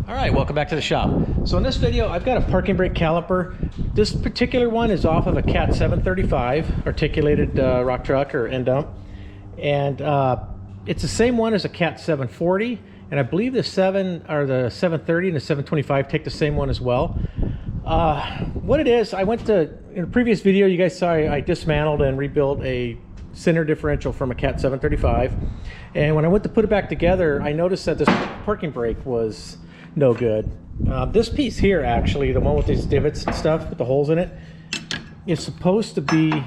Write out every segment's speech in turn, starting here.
All right, welcome back to the shop. So in this video, I've got a parking brake caliper. This particular one is off of a Cat 735 articulated rock truck or end dump. And it's the same one as a Cat 740. And I believe the 730 and the 725 take the same one as well. What it is, in a previous video, you guys saw I dismantled and rebuilt a center differential from a Cat 735. And when I went to put it back together, I noticed that this parking brake was no good. This piece here, actually, the one with these divots and stuff with the holes in it, is supposed to be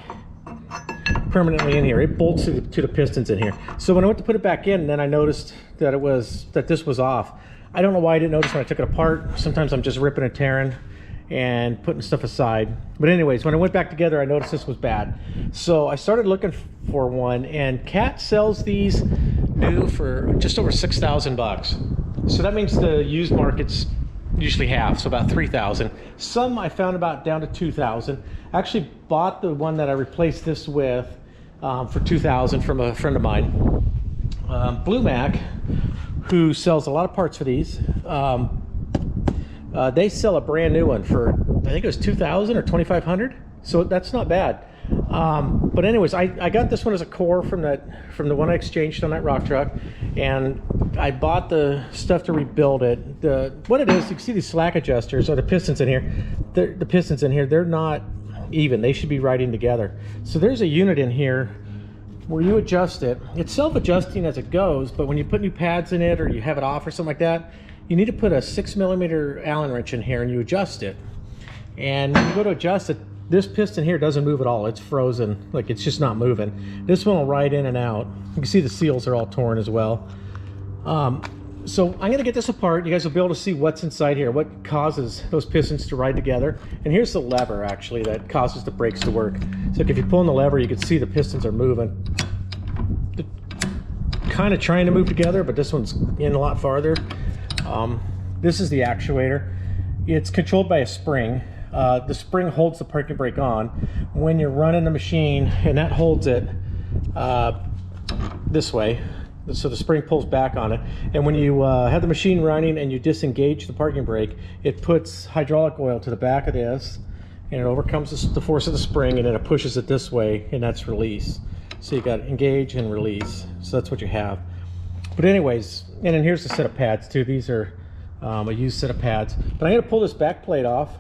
permanently in here. It bolts to the pistons in here. So when I went to put it back in, then I noticed that this was off. I don't know why I didn't notice when I took it apart. Sometimes I'm just ripping and tearing and putting stuff aside. But anyways, when I went back together, I noticed this was bad. So I started looking for one, and Cat sells these new for just over 6,000 bucks. So that means the used market's usually half, so about 3,000. Some I found about down to 2,000. I actually bought the one that I replaced this with for 2,000 from a friend of mine. Blue Mac, who sells a lot of parts for these, they sell a brand new one for, I think it was 2,000 or 2,500. So that's not bad. But anyways, I got this one as a core from the one I exchanged on that rock truck, and I bought the stuff to rebuild it. What it is, you can see these slack adjusters, or the pistons in here. The pistons in here, they're not even. They should be right in together. So there's a unit in here where you adjust it. It's self-adjusting as it goes, but when you put new pads in it or you have it off or something like that, you need to put a 6mm Allen wrench in here and you adjust it. And when you go to adjust it, this piston here doesn't move at all. It's frozen, like it's just not moving. This one will ride in and out. You can see the seals are all torn as well. So I'm gonna get this apart. You guys will be able to see what's inside here, what causes those pistons to ride together. And here's the lever actually that causes the brakes to work. So if you pull on the lever, you can see the pistons are moving. They're kind of trying to move together, but this one's in a lot farther. This is the actuator. It's controlled by a spring. The spring holds the parking brake on when you're running the machine, and that holds it this way. So the spring pulls back on it, and when you have the machine running and you disengage the parking brake, it puts hydraulic oil to the back of this, and it overcomes the force of the spring, and then it pushes it this way, and that's release. So you got engage and release. So that's what you have. But anyways, and then here's the set of pads too. These are a used set of pads. But I'm gonna pull this back plate off,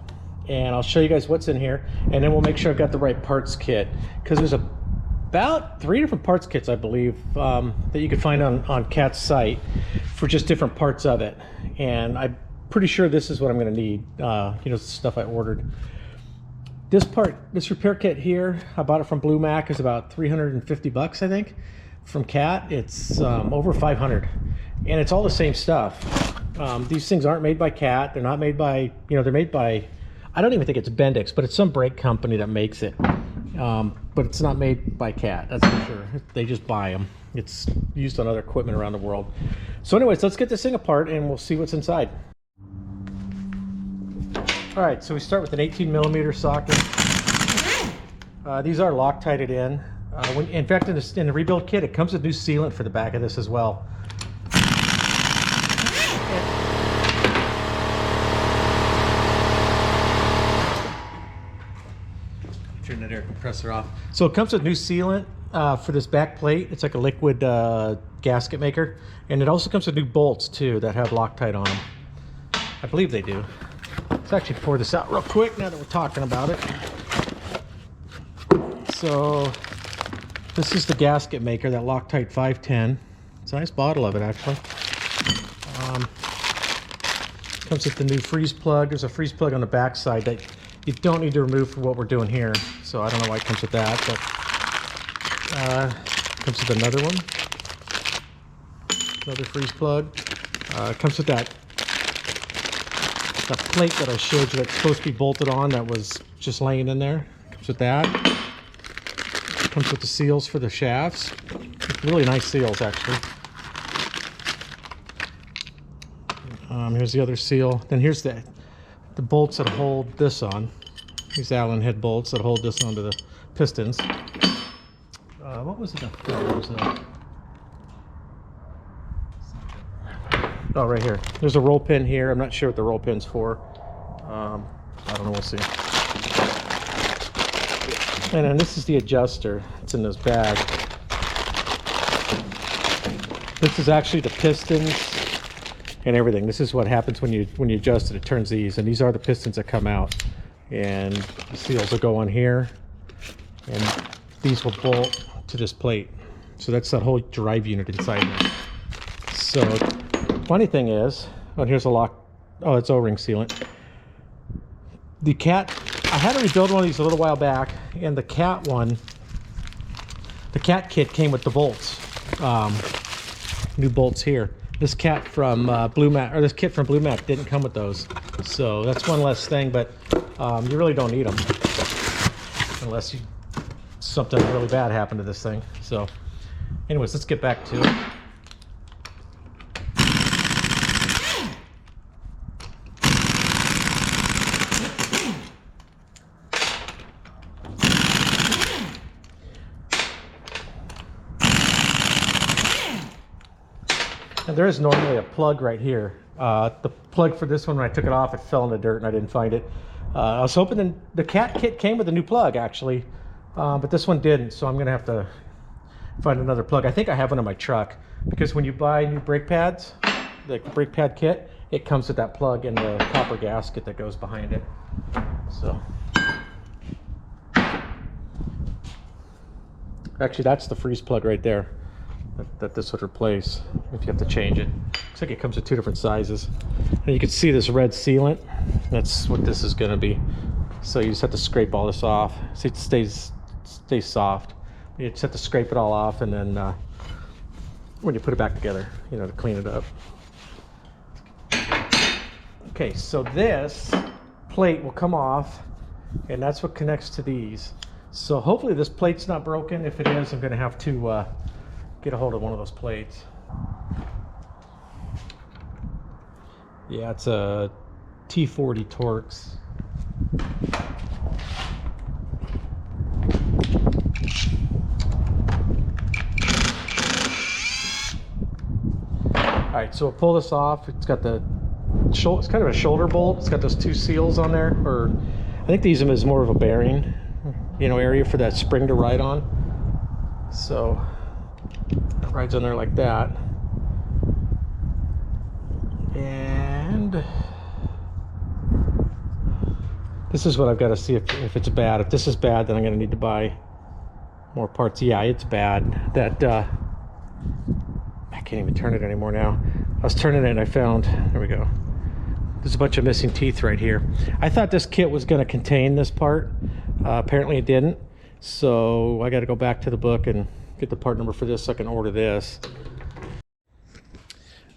and I'll show you guys what's in here, and then we'll make sure I've got the right parts kit, because there's about 3 different parts kits, I believe, that you can find on Cat's site for just different parts of it. And I'm pretty sure this is what I'm going to need, you know, stuff I ordered. This repair kit here, I bought it from Blue Mac, is about 350 bucks, I think. From Cat, it's over 500, and it's all the same stuff. These things aren't made by Cat. They're not made by, you know, they're made by, I don't even think it's Bendix, but it's some brake company that makes it. But it's not made by Cat, that's for sure. They just buy them. It's used on other equipment around the world. So anyways, let's get this thing apart and we'll see what's inside. All right, so we start with an 18mm socket. These are Loctited in. In fact, in the rebuild kit, it comes with new sealant for the back of this as well. Turn that air compressor off. So it comes with new sealant for this back plate. It's like a liquid gasket maker, and it also comes with new bolts too that have Loctite on them. I believe they do. Let's actually pour this out real quick now that we're talking about it. So this is the gasket maker, that Loctite 510. It's a nice bottle of it actually. Comes with the new freeze plug. There's a freeze plug on the back side that you don't need to remove for what we're doing here. So I don't know why it comes with that, but comes with another one. Another freeze plug. Comes with that plate that I showed you that's supposed to be bolted on that was just laying in there. Comes with that. Comes with the seals for the shafts. Really nice seals actually. Here's the other seal. Then here's the bolts that hold this on. These Allen head bolts that hold this onto the pistons. What was it? Oh, right here. There's a roll pin here. I'm not sure what the roll pin's for. I don't know. We'll see. And then this is the adjuster. It's in this bag. This is actually the pistons and everything. This is what happens when you adjust it. It turns these, and these are the pistons that come out. And the seals will go on here, and these will bolt to this plate. So that's that whole drive unit inside there. So funny thing is, oh, here's a lock. Oh, it's O-ring sealant. The cat, I had to rebuild one of these a little while back, and the cat one, the cat kit came with the bolts. New bolts here. This cat from this kit from Blue Mac didn't come with those. So that's one less thing, but you really don't need them unless something really bad happened to this thing. So anyways, let's get back to it. And there is normally a plug right here. The plug for this one, when I took it off, it fell in the dirt and I didn't find it. I was hoping the cat kit came with a new plug actually, but this one didn't, so I'm gonna have to find another plug. I think I have one in my truck, because when you buy new brake pads, the brake pad kit, it comes with that plug and the copper gasket that goes behind it. So actually, that's the freeze plug right there that this would replace if you have to change it. Looks like it comes with two different sizes. And you can see this red sealant. That's what this is going to be. So you just have to scrape all this off. See, it stays soft. You just have to scrape it all off, and then when you put it back together, you know, to clean it up. Okay, so this plate will come off, and that's what connects to these. So hopefully this plate's not broken. If it is, I'm going to have to get a hold of one of those plates. Yeah, it's a T40 Torx. All right, so we'll pull this off. It's got the it's kind of a shoulder bolt. It's got those two seals on there, or I think they use them as more of a bearing, you know, area for that spring to ride on. So it rides on there like that. And this is what I've got to see if it's bad. If this is bad, then I'm going to need to buy more parts. Yeah, it's bad. That I can't even turn it anymore now. I was turning it and I found, there we go, there's a bunch of missing teeth right here. I thought this kit was going to contain this part. Apparently it didn't. So I got to go back to the book and get the part number for this so I can order this.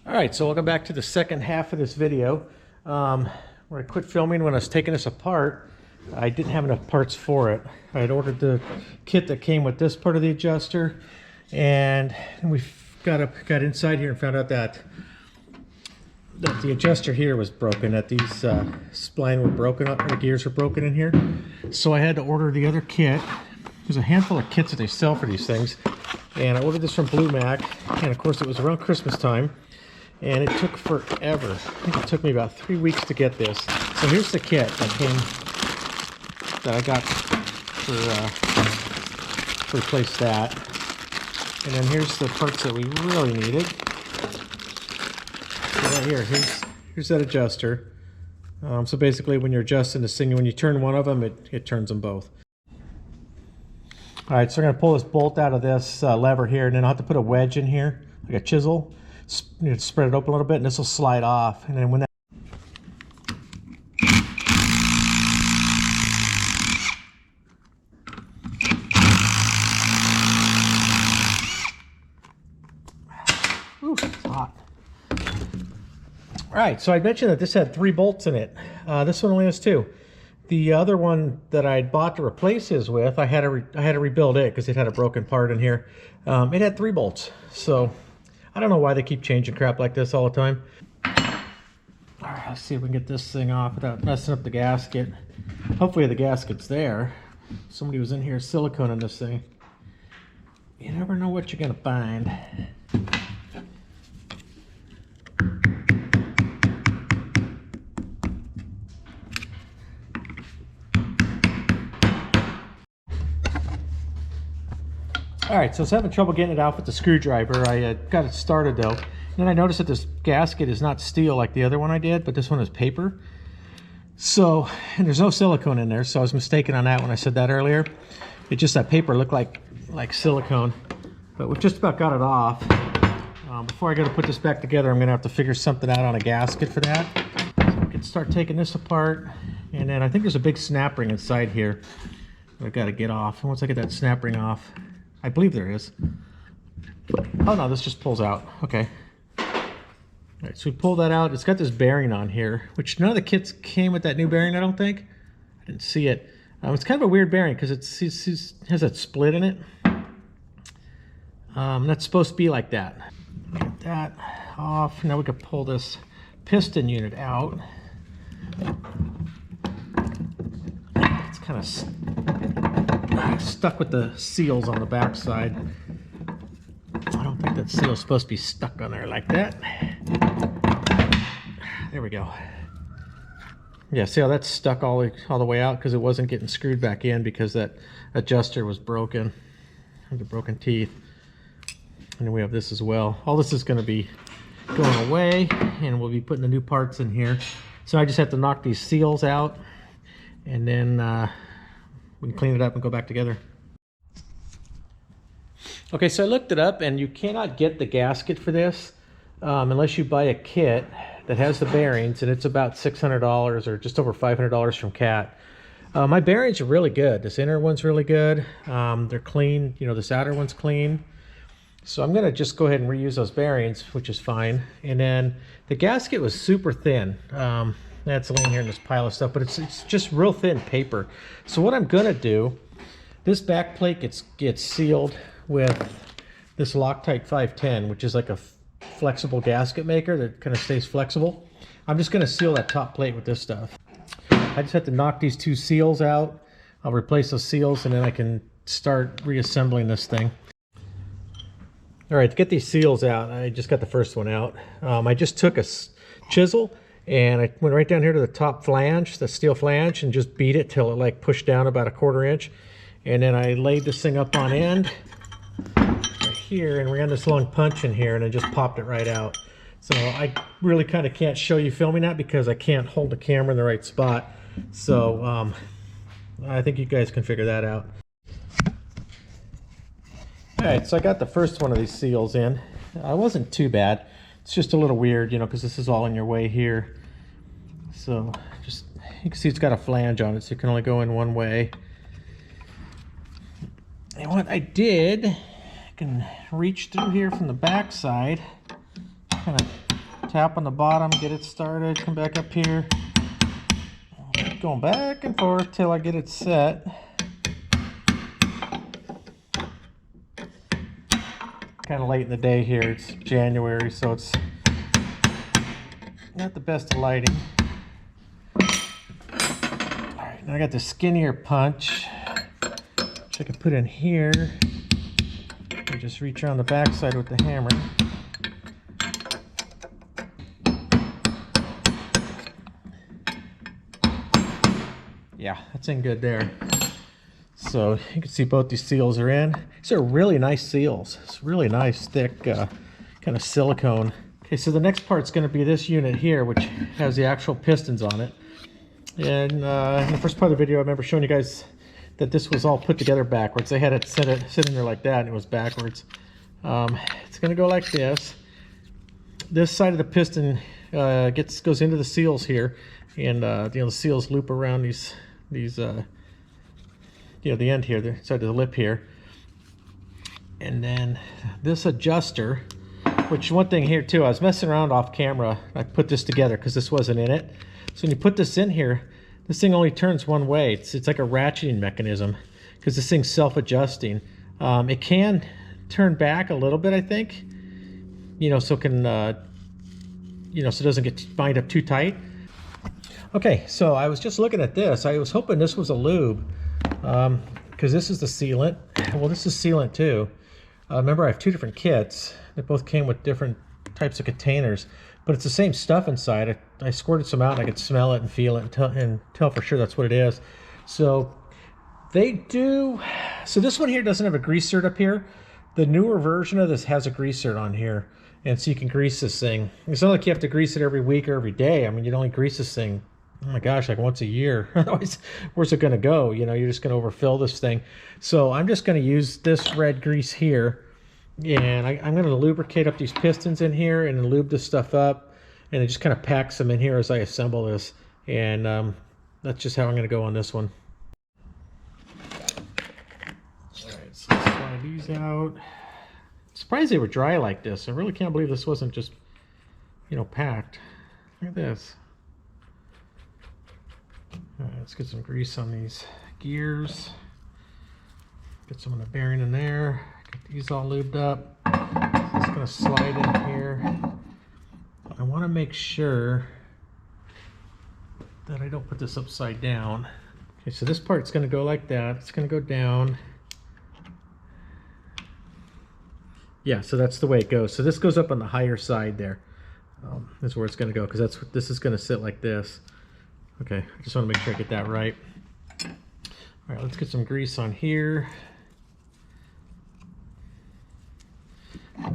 All right, so welcome back to the second half of this video. Where I quit filming when I was taking this apart. I didn't have enough parts for it. I had ordered the kit that came with this part of the adjuster, and we got inside here and found out that the adjuster here was broken, that these spline were broken up, the gears were broken in here. So I had to order the other kit. There's a handful of kits that they sell for these things, and I ordered this from Blue Mac, and of course it was around Christmas time, and it took forever. I think it took me about 3 weeks to get this. So here's the kit that I got to replace that, and then here's the parts that we really needed. So right here, here's that adjuster. So basically, when you're adjusting this thing, when you turn one of them, it turns them both. All right, so I'm going to pull this bolt out of this lever here, and then I'll have to put a wedge in here, like a chisel. You know, spread it open a little bit, and this will slide off. And then when that ooh, it's hot. All right, so I mentioned that this had 3 bolts in it. This one only has 2. The other one that I bought to replace his with, I had to rebuild it because it had a broken part in here. It had 3 bolts, so I don't know why they keep changing crap like this all the time. All right, let's see if we can get this thing off without messing up the gasket. Hopefully the gasket's there. Somebody was in here siliconing this thing. You never know what you're gonna find. All right, so I was having trouble getting it out with the screwdriver. I got it started though. And then I noticed that this gasket is not steel like the other one I did, but this one is paper. So, and there's no silicone in there, so I was mistaken on that when I said that earlier. It just, that paper looked like silicone. But we've just about got it off. Before I go to put this back together, I'm gonna have to figure something out on a gasket for that. So I can start taking this apart. And then I think there's a big snap ring inside here that I've got to get off. And once I get that snap ring off, I believe there is. Oh no, this just pulls out. Okay. All right, so we pull that out. It's got this bearing on here, which none of the kits came with that new bearing, I don't think. I didn't see it. It's kind of a weird bearing because it has that split in it. That's supposed to be like that. Get that off. Now we can pull this piston unit out. It's kind of stuck with the seals on the back side. I don't think that seal's supposed to be stuck on there like that. There we go. Yeah, see how that's stuck all the way out because it wasn't getting screwed back in because that adjuster was broken. The broken teeth. And then we have this as well. All this is going to be going away, and we'll be putting the new parts in here. So I just have to knock these seals out, and then we can clean it up and go back together. Okay, so I looked it up, and you cannot get the gasket for this unless you buy a kit that has the bearings, and it's about $600 or just over $500 from Cat. My bearings are really good. This inner one's really good. They're clean. You know, this outer one's clean. So I'm going to just go ahead and reuse those bearings, which is fine. And then the gasket was super thin. That's laying here in this pile of stuff, but it's just real thin paper. So what I'm going to do, this back plate gets sealed with this Loctite 510, which is like a flexible gasket maker that kind of stays flexible. I'm just going to seal that top plate with this stuff. I just have to knock these two seals out. I'll replace those seals, and then I can start reassembling this thing. All right, to get these seals out, I just got the first one out. I just took a chisel and I went right down here to the top flange, the steel flange, and just beat it till it like pushed down about 1/4 inch. And then I laid this thing up on end right here and ran this long punch in here, and I just popped it right out. So I really kind of can't show you filming that because I can't hold the camera in the right spot. So I think you guys can figure that out. Alright, so I got the first one of these seals in. It wasn't too bad. It's just a little weird, you know, because this is all in your way here. So just, you can see it's got a flange on it, so you can only go in one way. And what I did, I can reach through here from the back side, kind of tap on the bottom, get it started, come back up here, keep going back and forth till I get it set. Kind of late in the day here. It's January, so it's not the best of lighting. Alright, now I got the skinnier punch, which I can put in here. I just reach around the back side with the hammer. Yeah, that's in good there. So you can see both these seals are in. These are really nice seals. It's really nice, thick, kind of silicone. Okay, so the next part's going to be this unit here, which has the actual pistons on it. And in the first part of the video, I remember showing you guys that this was all put together backwards. They had it sitting there like that, and it was backwards. It's going to go like this. This side of the piston goes into the seals here, and the seals loop around these the end here, the side of the lip here. And then this adjuster, which one thing here too, I was messing around off camera. I put this together because this wasn't in it. So when you put this in here, this thing only turns one way. It's like a ratcheting mechanism because this thing's self-adjusting. It can turn back a little bit, I think, you know, so it can, you know, so it doesn't get bind up too tight. Okay, so I was just looking at this. I was hoping this was a lube. Because this is the sealant. Well, this is sealant too. Remember, I have two different kits. They both came with different types of containers, but it's the same stuff inside. I squirted some out and I could smell it and feel it and tell for sure that's what it is. So They do. So this one here doesn't have a grease cert up here. The newer version of this has a grease cert on here. And so you can grease this thing. It's not like you have to grease it every week or every day. I mean, you'd only grease this thing, oh my gosh, like once a year. Otherwise, where's it going to go? You know, you're just going to overfill this thing. So I'm just going to use this red grease here. And I'm going to lubricate up these pistons in here and then lube this stuff up. And it just kind of packs them in here as I assemble this. And that's just how I'm going to go on this one. Alright, so let's slide these out. Surprised they were dry like this. I really can't believe this wasn't just, you know, packed. Look at this. All right, let's get some grease on these gears. Get some of the bearing in there. Get these all lubed up. So it's going to slide in here. I want to make sure that I don't put this upside down. Okay, so this part's going to go like that. It's going to go down. Yeah, so that's the way it goes. So this goes up on the higher side there. That's where it's going to go, because that's what this is going to sit like this. Okay, I just want to make sure I get that right. All right, let's get some grease on here.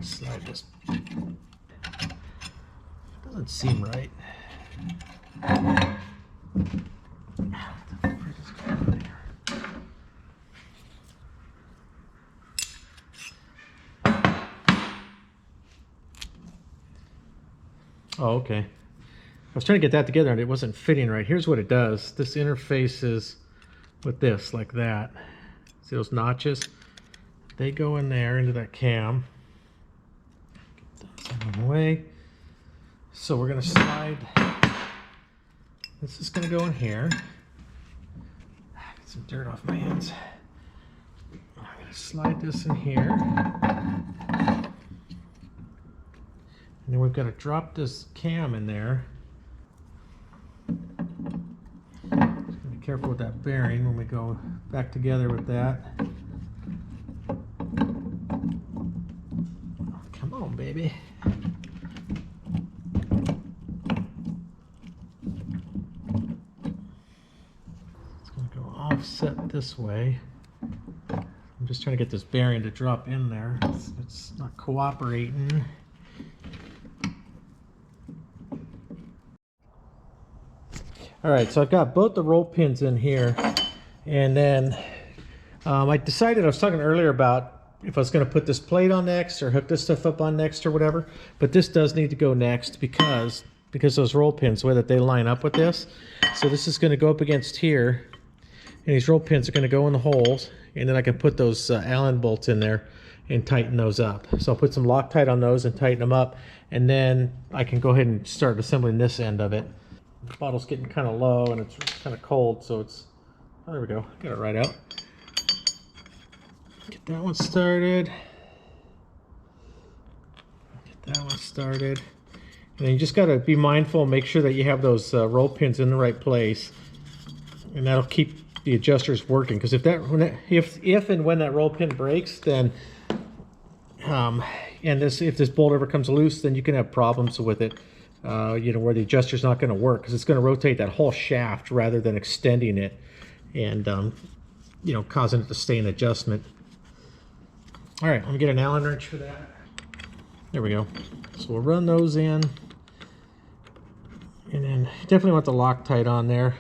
Slide this. Doesn't seem right. Oh, okay. I was trying to get that together and it wasn't fitting right. Here's what it does. This interfaces with this like that. See those notches? They go in there into that cam. Get those out of the way. So we're going to slide. This is going to go in here. Get some dirt off my hands. I'm going to slide this in here. And then we've got to drop this cam in there. Just be careful with that bearing when we go back together with that. Oh, come on, baby. It's going to go offset this way. I'm just trying to get this bearing to drop in there. It's not cooperating. All right, so I've got both the roll pins in here, and then I decided, I was talking earlier about if I was going to put this plate on next or hook this stuff up on next or whatever, but this does need to go next because those roll pins, the way that they line up with this. So this is going to go up against here, and these roll pins are going to go in the holes, and then I can put those Allen bolts in there and tighten those up. So I'll put some Loctite on those and tighten them up, and then I can go ahead and start assembling this end of it. The bottle's getting kind of low and it's kind of cold, so it's, oh, there we go, got it right out. Get that one started. Get that one started. And then you just got to be mindful and make sure that you have those roll pins in the right place, and that'll keep the adjusters working. Because if and when that roll pin breaks, then if this bolt ever comes loose, then you can have problems with it. You know, where the adjuster's not going to work, because it's going to rotate that whole shaft rather than extending it and you know, causing it to stay in adjustment. All right, let me get an Allen wrench for that. There we go. So we'll run those in, and then definitely want the Loctite on there.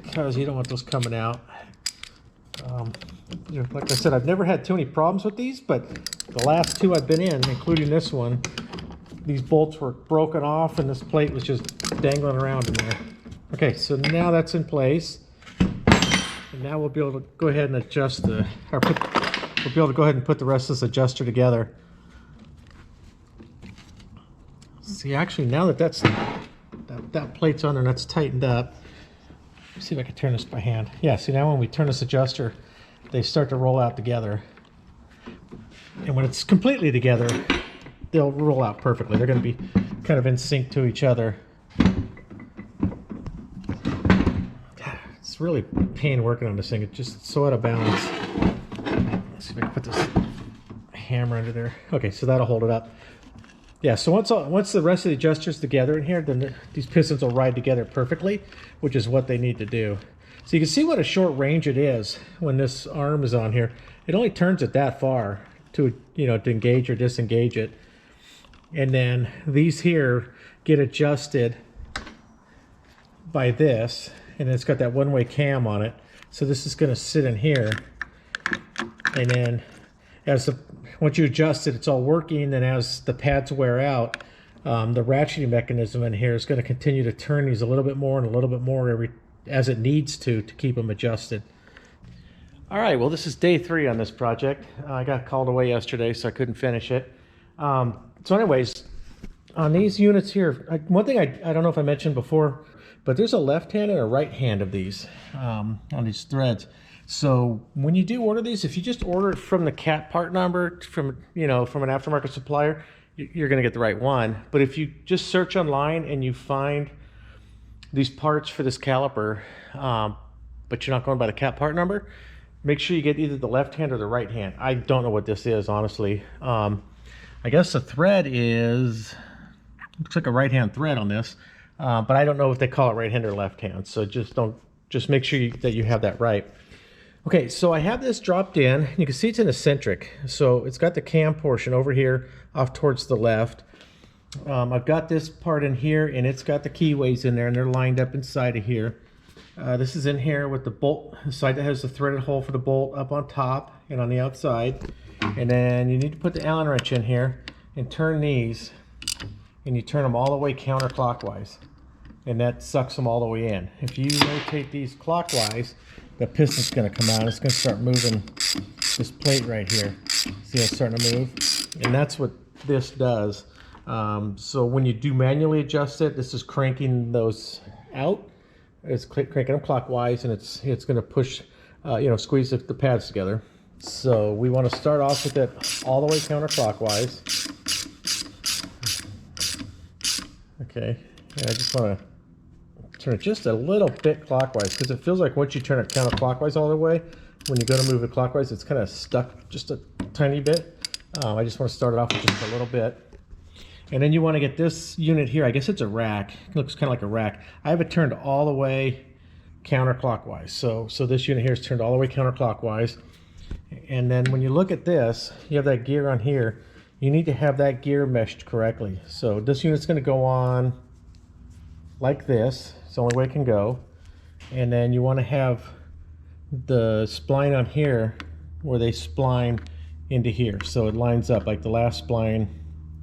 Because you don't want those coming out. You know, like I said, I've never had too many problems with these, but the last two I've been in, including this one, these bolts were broken off and this plate was just dangling around in there. Okay, so now that's in place. And now we'll be able to go ahead and adjust we'll be able to go ahead and put the rest of this adjuster together. See, actually, now that that plate's on there and that's tightened up, let's see if I can turn this by hand. Yeah, see, now when we turn this adjuster, they start to roll out together. And when it's completely together, they'll roll out perfectly. They're going to be kind of in sync to each other. God, it's really pain working on this thing. It's just so out of balance. Let's see if I can put this hammer under there. Okay, so that'll hold it up. Yeah, so once the rest of the adjusters together in here, then these pistons will ride together perfectly, which is what they need to do. So you can see what a short range it is when this arm is on here. It only turns it that far to, you know, to engage or disengage it. And then these here get adjusted by this, and it's got that one-way cam on it. So this is going to sit in here, and then once you adjust it, it's all working. And as the pads wear out, the ratcheting mechanism in here is going to continue to turn these a little bit more and a little bit more as it needs to keep them adjusted. All right, well, this is day 3 on this project. I got called away yesterday, so I couldn't finish it. So anyways, on these units here, one thing I don't know if I mentioned before, but there's a left hand and a right hand of these on these threads. So when you do order these, if you just order it from the CAT part number from an aftermarket supplier, you're going to get the right one. But if you just search online and you find these parts for this caliper, but you're not going by the CAT part number, make sure you get either the left hand or the right hand. I don't know what this is, honestly. I guess the thread looks like a right hand thread on this, but I don't know if they call it right hand or left hand. So just make sure that you have that right. Okay, so I have this dropped in. You can see it's an eccentric. So it's got the cam portion over here off towards the left. I've got this part in here, and it's got the keyways in there, and they're lined up inside of here. This is in here with the bolt, the side that has the threaded hole for the bolt up on top and on the outside. And then you need to put the Allen wrench in here and turn these, and you turn them all the way counterclockwise. And that sucks them all the way in. If you rotate these clockwise, the piston's going to come out. It's going to start moving this plate right here. See how it's starting to move? And that's what this does. So when you do manually adjust it, this is cranking those out. It's cranking them clockwise, and it's going to push, squeeze the pads together. So we want to start off with it all the way counterclockwise. Okay, and I just want to turn it just a little bit clockwise, because it feels like once you turn it counterclockwise all the way, when you go to move it clockwise, it's kind of stuck just a tiny bit. I just want to start it off with just a little bit. And then you want to get this unit here. I guess it's a rack. It looks kind of like a rack. I have it turned all the way counterclockwise. So this unit here is turned all the way counterclockwise. And then when you look at this, you have that gear on here. You need to have that gear meshed correctly. So this unit's going to go on like this. It's the only way it can go. And then you want to have the spline on here where they spline into here. So it lines up, like the last spline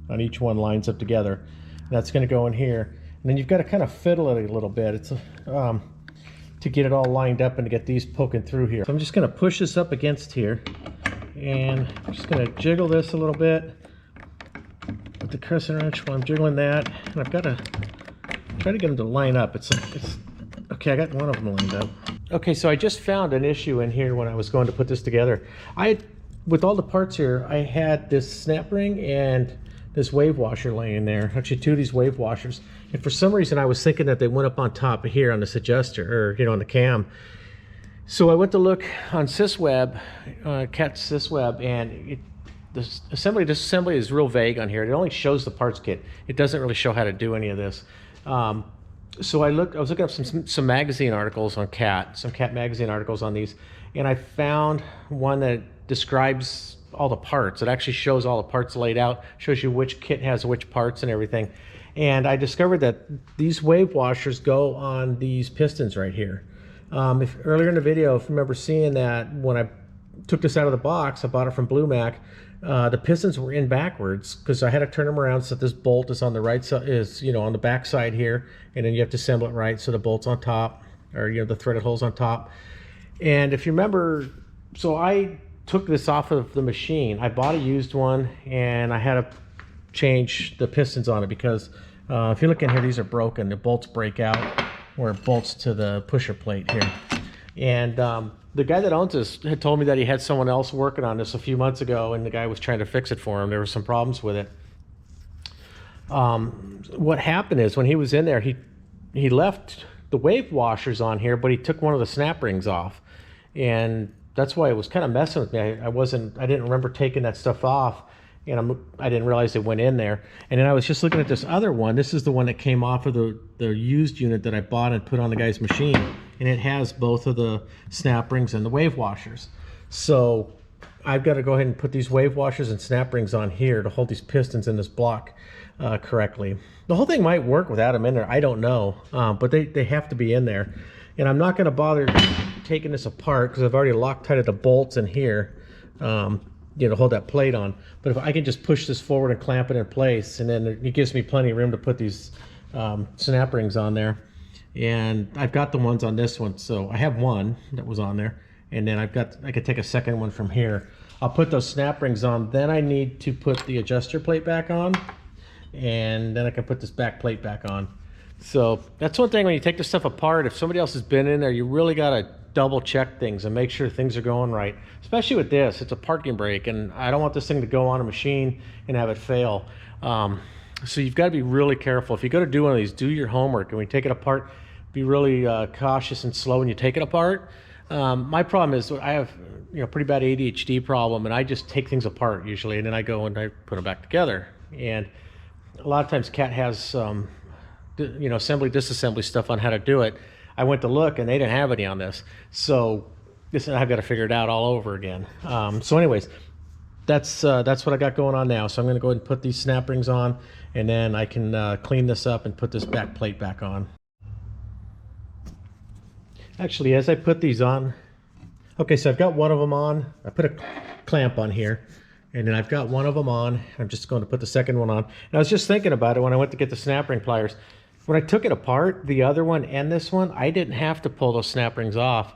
on each one lines up together. That's going to go in here. And then you've got to kind of fiddle it a little bit. It's to get it all lined up and to get these poking through here. So I'm just going to push this up against here, and I'm just going to jiggle this a little bit with the crescent wrench while I'm jiggling that. And I've got to try to get them to line up. It's okay. I got one of them lined up. Okay, so I just found an issue in here when I was going to put this together. With all the parts here, I had this snap ring and this wave washer laying there. Actually, 2 of these wave washers. And for some reason, I was thinking that they went up on top of here on this adjuster, or on the cam. So I went to look on SysWeb, CAT SysWeb, and this assembly is real vague on here. It only shows the parts kit. It doesn't really show how to do any of this. So I was looking up some magazine articles on CAT, some CAT magazine articles on these, and I found one that describes all the parts. It actually shows all the parts laid out, shows you which kit has which parts and everything. And I discovered that these wave washers go on these pistons right here. Earlier in the video, if you remember seeing that when I took this out of the box, I bought it from Blue Mac, the pistons were in backwards because I had to turn them around so that this bolt is on the right side, on the back side here, and then you have to assemble it right so the bolt's on top, or the threaded hole's on top. And if you remember, so I took this off of the machine. I bought a used one, and I had to change the pistons on it because if you look in here, these are broken. The bolts break out where it bolts to the pusher plate here. And the guy that owns this had told me that he had someone else working on this a few months ago, and the guy was trying to fix it for him. There were some problems with it. What happened is when he was in there, he left the wave washers on here, but he took one of the snap rings off, and that's why it was kind of messing with me. I didn't remember taking that stuff off, and I didn't realize it went in there. And then I was just looking at this other one. This is the one that came off of the used unit that I bought and put on the guy's machine, and it has both of the snap rings and the wave washers. So I've got to go ahead and put these wave washers and snap rings on here to hold these pistons in this block correctly. The whole thing might work without them in there, I don't know, but they have to be in there. And I'm not going to bother taking this apart because I've already Loctited the bolts in here, you know, hold that plate on. But if I can just push this forward and clamp it in place, and then it gives me plenty of room to put these snap rings on there. And I've got the ones on this one, so I have one that was on there, and then I could take a second one from here. I'll put those snap rings on, then I need to put the adjuster plate back on, and then I can put this back plate back on. So that's one thing when you take this stuff apart, if somebody else has been in there, you really got to double check things and make sure things are going right. Especially with this, it's a parking brake, and I don't want this thing to go on a machine and have it fail. So you've got to be really careful. If you go to do one of these, do your homework. And when you take it apart, be really cautious and slow when you take it apart. My problem is I have, you know, pretty bad ADHD problem, and I just take things apart usually, and then I go and I put them back together. And a lot of times Cat has you know, assembly disassembly stuff on how to do it. I went to look and they didn't have any on this, so I've got to figure it out all over again. So anyways, that's what I got going on now. So I'm going to go ahead and put these snap rings on, and then I can clean this up and put this back plate back on. Actually, as I put these on, okay, so I've got one of them on. I put a clamp on here, and then I've got one of them on. I'm just going to put the second one on. And I was just thinking about it when I went to get the snap ring pliers. When I took it apart, the other one and this one, I didn't have to pull those snap rings off.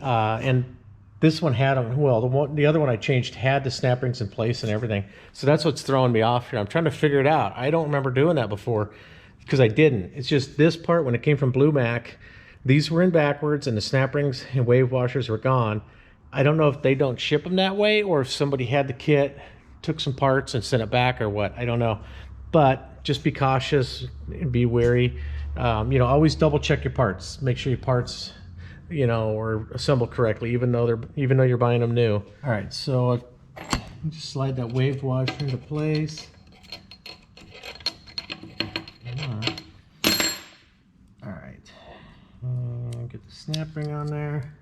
And this one had them, well, the other one I changed had the snap rings in place and everything. So that's what's throwing me off here. I'm trying to figure it out. I don't remember doing that before because I didn't. It's just this part, when it came from Blue Mac, these were in backwards and the snap rings and wave washers were gone. I don't know if they don't ship them that way or if somebody had the kit, took some parts and sent it back or what. I don't know. But just be cautious and be wary. You know, always double check your parts. Make sure your parts, you know, are assembled correctly, even though you're buying them new. All right, so just slide that wave washer into place. All right, get the snap ring on there.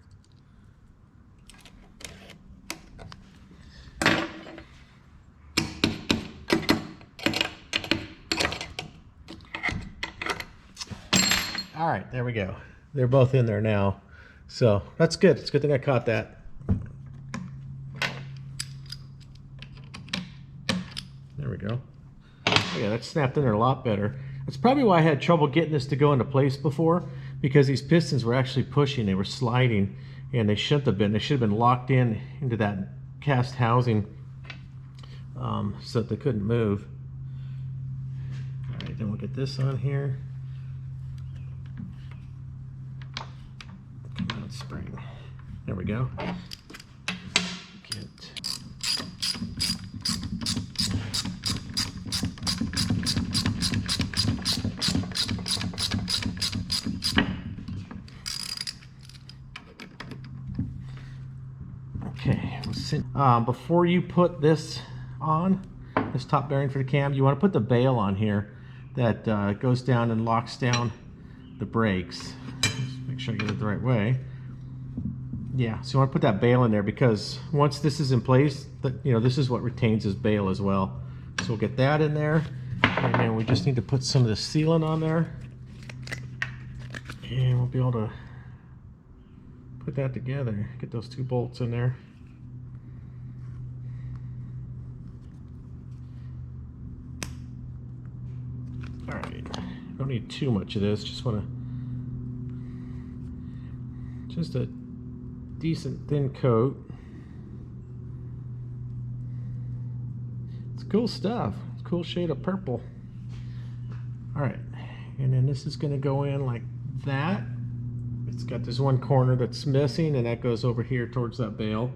All right, there we go. They're both in there now. So that's good. It's a good thing I caught that. There we go. Yeah, that snapped in there a lot better. That's probably why I had trouble getting this to go into place before, because these pistons were actually pushing, they were sliding, and they shouldn't have been. They should have been locked into that cast housing so that they couldn't move. All right, then we'll get this on here. Spring. There we go. Okay, before you put this on, this top bearing for the cam, you want to put the bail on here that goes down and locks down the brakes. Just make sure I get it the right way. Yeah, so you want to put that bail in there because once this is in place, you know, this is what retains as bail as well. So we'll get that in there, and then we just need to put some of the sealant on there, and we'll be able to put that together. Get those two bolts in there. All right, don't need too much of this. Just want to a decent thin coat. It's cool stuff. It's a cool shade of purple. All right, and then this is going to go in like that. It's got this one corner that's missing, and that goes over here towards that bail.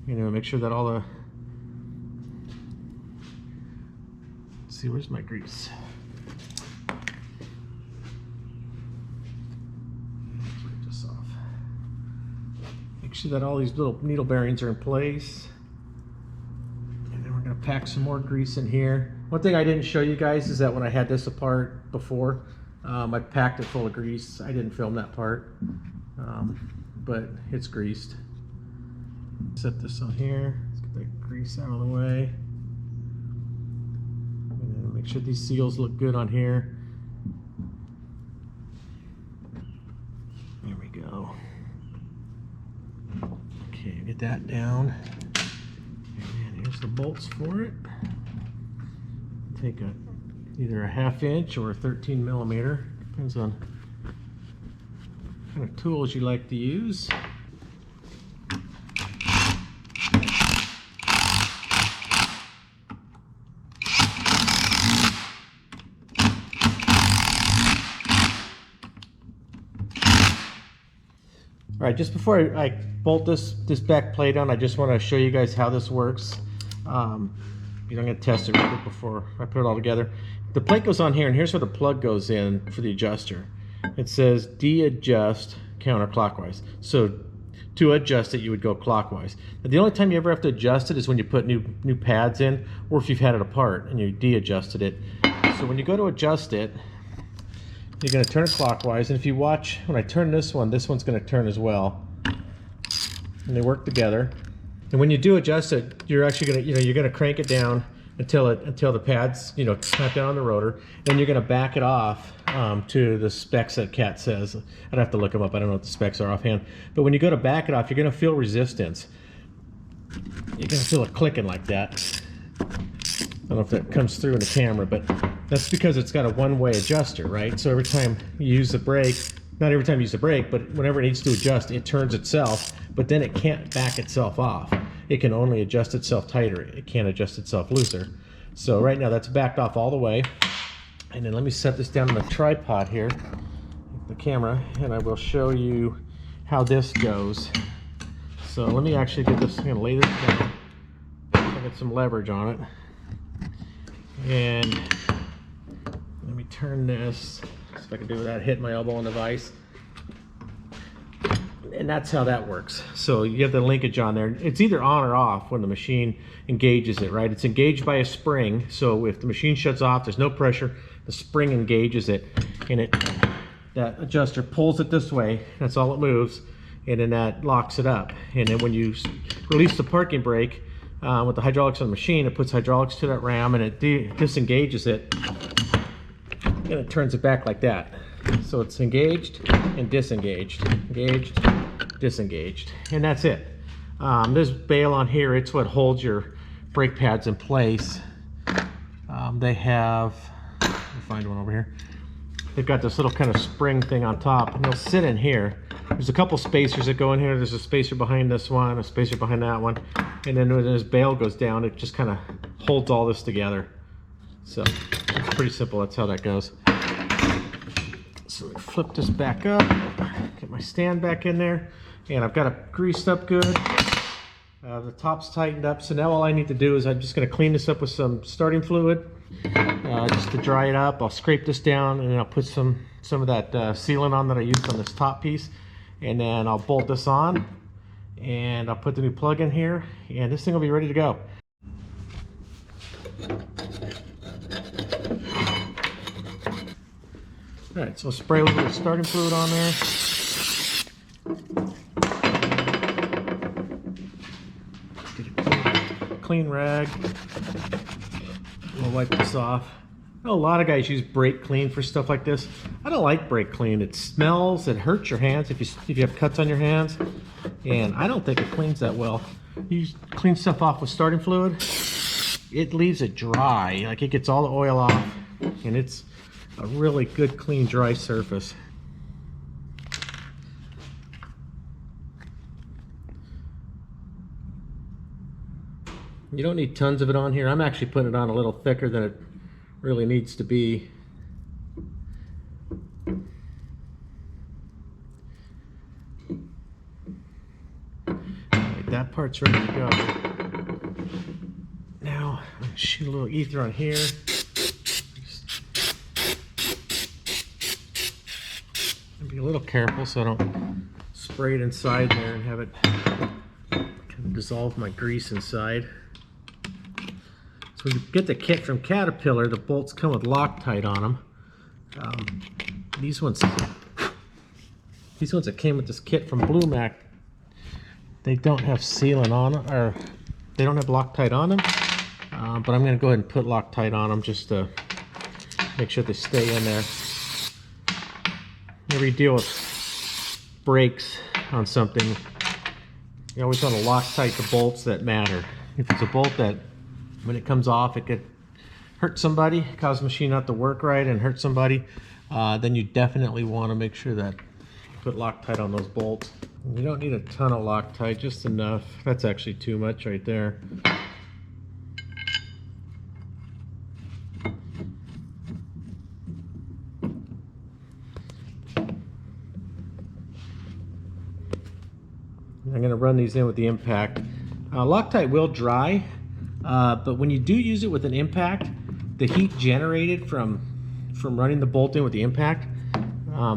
You know, make sure that all the, let's see, where's my grease? Make sure that all these little needle bearings are in place, and then we're going to pack some more grease in here. One thing I didn't show you guys is that when I had this apart before, I packed it full of grease. I didn't film that part, but it's greased. Set this on here. Let's get that grease out of the way. And make sure these seals look good on here. There we go. Okay, get that down. And here's the bolts for it. Take either a 1/2 inch or a 13 millimeter. Depends on what kind of tools you like to use. All right, just before I bolt this back plate on, I just want to show you guys how this works. I'm going to test it real quick before I put it all together. The plate goes on here, and here's where the plug goes in for the adjuster. It says de-adjust counterclockwise. So to adjust it, you would go clockwise. Now, the only time you ever have to adjust it is when you put new pads in, or if you've had it apart and you de-adjusted it. So when you go to adjust it, you're going to turn it clockwise, and if you watch, when I turn this one's going to turn as well, and they work together. And when you do adjust it, you're actually going to, you're going to crank it down until the pads, snap down on the rotor. Then you're going to back it off to the specs that Cat says. I'd have to look them up. I don't know what the specs are offhand. But when you go to back it off, you're going to feel resistance. You're going to feel it clicking like that. I don't know if that comes through in the camera, but that's because it's got a one-way adjuster, right? So every time you use the brake, not every time you use the brake, but whenever it needs to adjust, it turns itself, but then it can't back itself off. It can only adjust itself tighter. It can't adjust itself looser. So right now that's backed off all the way. And then let me set this down on the tripod here, the camera, and I will show you how this goes. So let me actually get this, I'm gonna lay this down, get some leverage on it. And let me turn this, see if I can do without hitting my elbow on the vise. And that's how that works. So you have the linkage on there. It's either on or off when the machine engages it, right? It's engaged by a spring, so if the machine shuts off, there's no pressure, the spring engages it, and that adjuster pulls it this way, that's all it moves, and then that locks it up. And then when you release the parking brake, with the hydraulics on the machine, it puts hydraulics to that ram and it disengages it, and it turns it back like that. So it's engaged and disengaged, engaged, disengaged, and that's it. This bail on here, it's what holds your brake pads in place. They have, let me find one over here. They've got this little kind of spring thing on top, and they'll sit in here. There's a couple spacers that go in here. There's a spacer behind this one, a spacer behind that one, and then when this bail goes down, it just kind of holds all this together. So it's pretty simple. That's how that goes. So we flip this back up, get my stand back in there, and I've got it greased up good. The top's tightened up, so now all I need to do is I'm just going to clean this up with some starting fluid, just to dry it up. I'll scrape this down, and then I'll put some of that sealant on that I used on this top piece, and then I'll bolt this on, and I'll put the new plug in here, and this thing will be ready to go. All right, so I'll spray a little bit of starting fluid on there. Get a clean rag. We'll wipe this off. I know a lot of guys use brake clean for stuff like this. I don't like brake clean. It smells, it hurts your hands if you have cuts on your hands, and I don't think it cleans that well. You clean stuff off with starting fluid, it leaves it dry, like it gets all the oil off, and it's a really good clean dry surface. You don't need tons of it on here. I'm actually putting it on a little thicker than it really needs to be. Alright, that part's ready to go. Now, I'm gonna shoot a little ether on here. Be a little careful so I don't spray it inside there and have it kind of dissolve my grease inside. When you get the kit from Caterpillar, the bolts come with Loctite on them. These ones that came with this kit from Blue Mac, they don't have sealant on them, or they don't have Loctite on them. But I'm going to go ahead and put Loctite on them just to make sure they stay in there. Whenever you deal with brakes on something, you always want to Loctite the bolts that matter. If it's a bolt that, when it comes off, it could hurt somebody, cause the machine not to work right and hurt somebody, then you definitely want to make sure that you put Loctite on those bolts. You don't need a ton of Loctite, just enough. That's actually too much right there. I'm going to run these in with the impact. Loctite will dry, but when you do use it with an impact, the heat generated from running the bolt in with the impact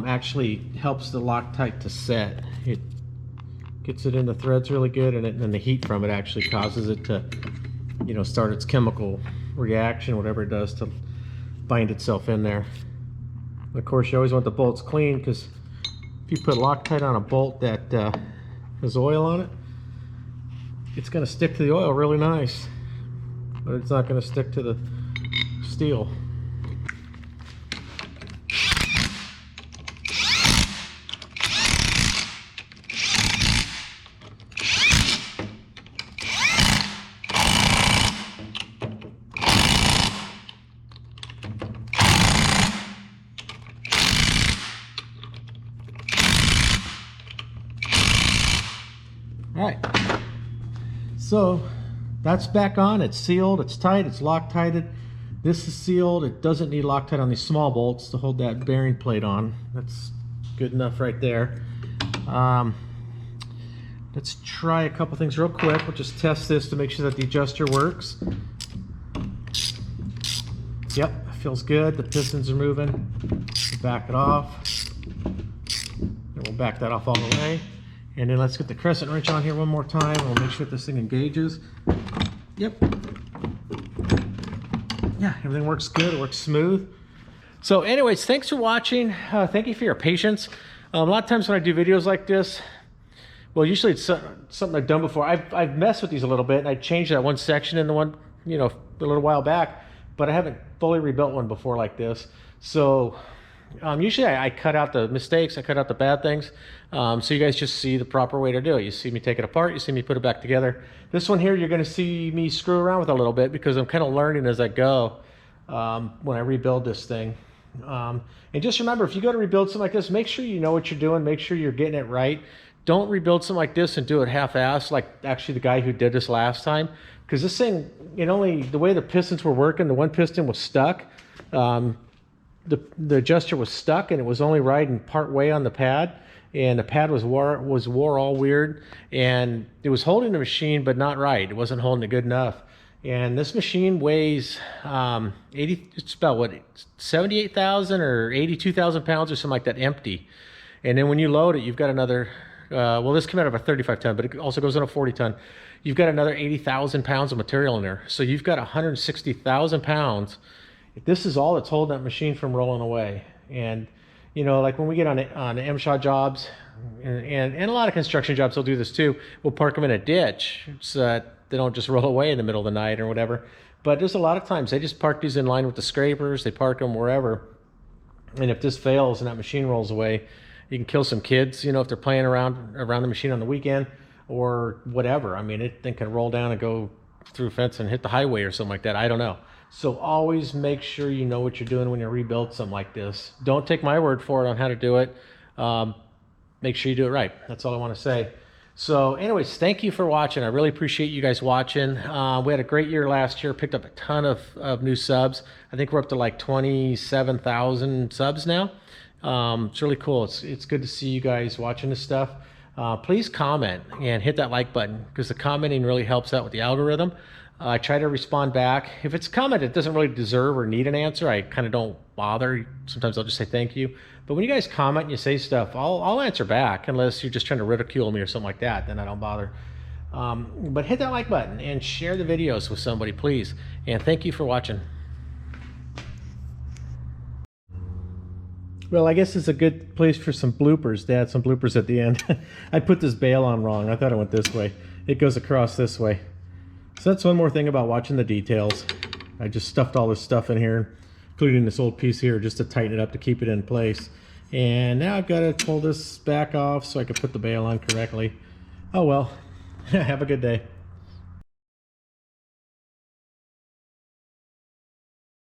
actually helps the Loctite to set. It gets it in the threads really good, and then the heat from it actually causes it to, you know, start its chemical reaction, whatever it does, to bind itself in there. And of course, you always want the bolts clean, because if you put Loctite on a bolt that has oil on it, it's going to stick to the oil really nice, but it's not going to stick to the steel. Alright, so that's back on. It's sealed, it's tight, it's Loctited. This is sealed. It doesn't need Loctite on these small bolts to hold that bearing plate on. That's good enough right there. Let's try a couple things real quick. We'll just test this to make sure that the adjuster works. Yep, feels good. The pistons are moving. We'll back it off. And we'll back that off all the way. And then let's get the crescent wrench on here one more time. We'll make sure this thing engages. Yep. Yeah, everything works good. It works smooth. So anyways, thanks for watching. Thank you for your patience. A lot of times when I do videos like this, well, usually it's something I've done before. I've messed with these a little bit, and I changed that one section in the one, you know, a little while back, but I haven't fully rebuilt one before like this. So usually I cut out the mistakes, I cut out the bad things, so you guys just see the proper way to do it. You see me take it apart, you see me put it back together. This one here, you're going to see me screw around with a little bit, because I'm kind of learning as I go when I rebuild this thing. And just remember, if you go to rebuild something like this, make sure you know what you're doing, make sure you're getting it right. Don't rebuild something like this and do it half-assed, like actually the guy who did this last time, because this thing, the way the pistons were working, the one piston was stuck. The adjuster was stuck, and it was only riding part way on the pad, and the pad was wore all weird, and it was holding the machine but not right. It wasn't holding it good enough. And this machine weighs it's about what, 78,000 or 82,000 pounds or something like that empty. And then when you load it, you've got another well, this came out of a 35 ton, but it also goes on a 40 ton. You've got another 80,000 pounds of material in there, so you've got 160,000 pounds. This is all that's holding that machine from rolling away. And like when we get on MSHA jobs, and a lot of construction jobs, they'll do this too. We'll park them in a ditch so that they don't just roll away in the middle of the night or whatever. But there's a lot of times they just park these in line with the scrapers. They park them wherever. And if this fails and that machine rolls away, you can kill some kids, if they're playing around the machine on the weekend or whatever. I mean, it thing can roll down and go through a fence and hit the highway or something like that. I don't know. So always make sure you know what you're doing when you rebuild something like this. Don't take my word for it on how to do it. Make sure you do it right. That's all I want to say. So anyways, thank you for watching. I really appreciate you guys watching. We had a great year last year, picked up a ton of new subs. I think we're up to like 27,000 subs now. It's really cool. It's good to see you guys watching this stuff. Please comment and hit that like button, because the commenting really helps out with the algorithm. I try to respond back. If it's a comment that doesn't really deserve or need an answer, I kind of don't bother. Sometimes I'll just say thank you. But when you guys comment and you say stuff, I'll answer back, unless you're just trying to ridicule me or something like that. Then I don't bother. But hit that like button and share the videos with somebody, please. And thank you for watching. Well, I guess it's a good place for some bloopers, Dad. Some bloopers at the end. I put this bail on wrong. I thought it went this way. It goes across this way. So that's one more thing about watching the details. I just stuffed all this stuff in here, including this old piece here, just to tighten it up to keep it in place. And now I've got to pull this back off so I can put the bail on correctly. Oh well. Have a good day.